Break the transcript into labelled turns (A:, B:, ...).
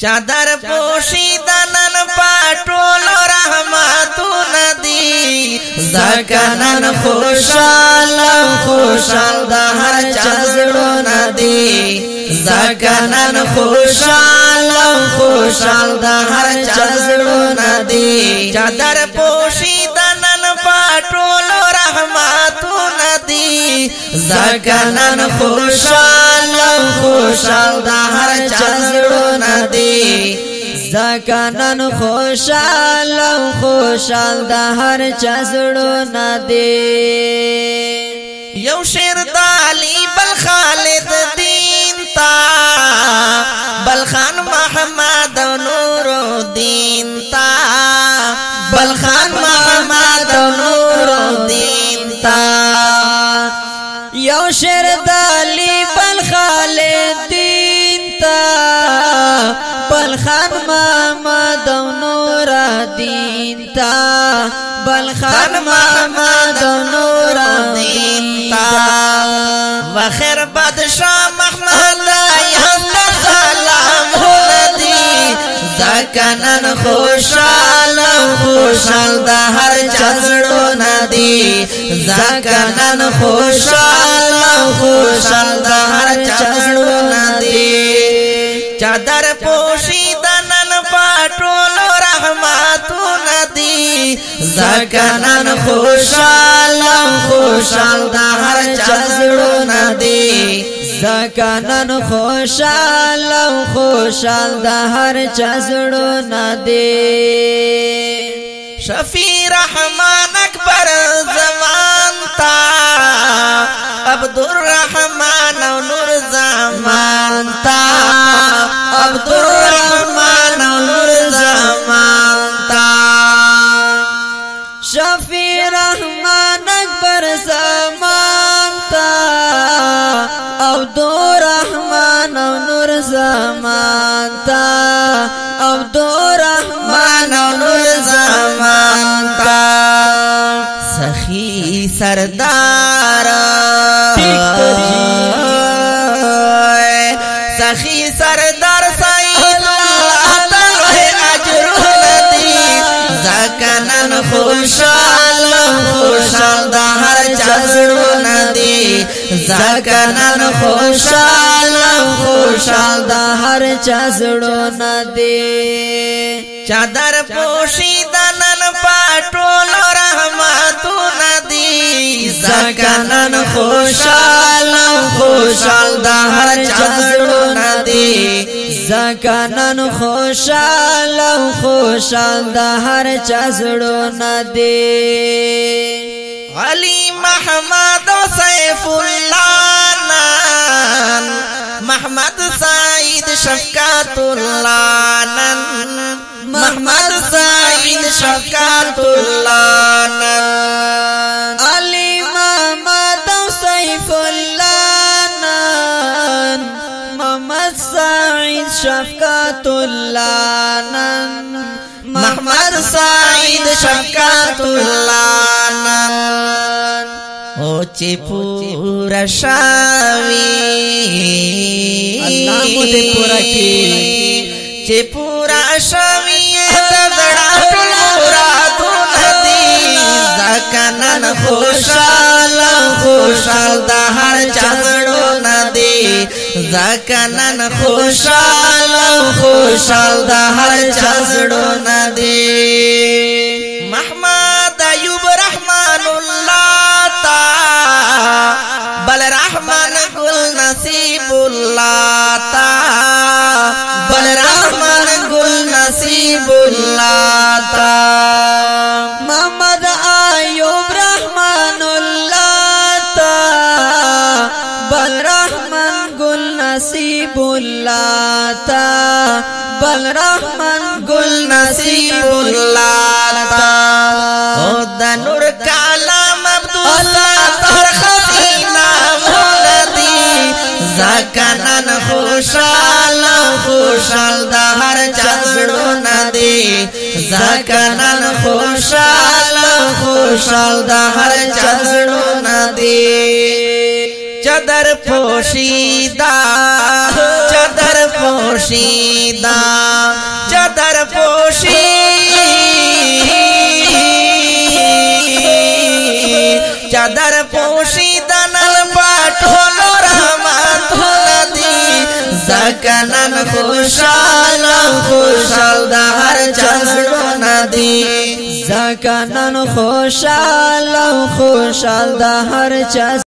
A: چادر پوشیدنن پاټول رحمتون دی زکنن خوشال د هر چزړو ندی زکنن خوشال د هر چزړو ندی چادر پوشیدنن پاټول رحمتون دی زکنن خوشال د هر چزړو ندی زکنن خوشال د هر چزړو ندی یو شیر دالی بل خالد دین تا بل خان محمد نور الدین تا بل خان محمد نور الدین تا یو شیر دالی بل خالد دین تا بل خان محمد نور الدین تا بل خان محمد نور الدین تا وخیر بادشاہ محمد یاد سلام ندی زکنن خوشال د هر چزړو ندی زکنن خوشال د هر چزړو ندی چادر پوشیدنن پاټول رحمتون دی زکنن خوشال د هر چزړو ندی زکنن خوشال د هر چزړو ندی شفیع رحمان اکبر زمان تا عبدالرحمن و نور زمان تا عبدالرحمن و نور زمان تا شفیع رحمان اکبر زمان تا عبدالرحمن و نور زمان تا عبدالرحمن و نور زمان تا سخی سردار سخی سردار سعید اللہ تلوہ اجر ندی زکنن خوشال دا ہر چزړو ندی زکنن خوشال دا ہر چزړو ندی چادر پوشیدنن پاټول رحمتون دی زکنن خوشال د هر چزړو ندی زکنن خوشال د هر چزړو ندی علی محمد سیف اللہ نان محمد سعید شفقت اللہ نان محمد سعید شفقت اللہ نان علی محمد سیف اللہ نان محمد سعید شفقت اللہ نان محمد سعید شفقت اللہ نان او چی پورا شاوی اللہ مجھے پورا کی چی پورا شاوی تزڑا ٹل مرادون دی زکنن خوشال دا ہر چزړو ندی زکنن خوشال دا ہر چزړو ندی محمد ایوب رحمان اللہ تا بل رحمان گل نصیب اللہ تا بل رحمان گل نصیب اللہ تا محمد ایوب رحمان اللہ تا بل رحمان گل نصیب اللہ تا بل رحمان گل نصیب اللہ تا او دا نور کالام عبداللہ تر خزینہ مولدی زکنن خوشال دا ہر چزړو ندی زکنن خوشال دا ہر چزړو ندی چادر پوشیدہ پوشی چادر پوشی دنل پاٹولو رحمتونه دی زکنن خوشحال خوشحال دا هر چا زړونه دی
B: زکنن خوشحال خوشحال دا هر چا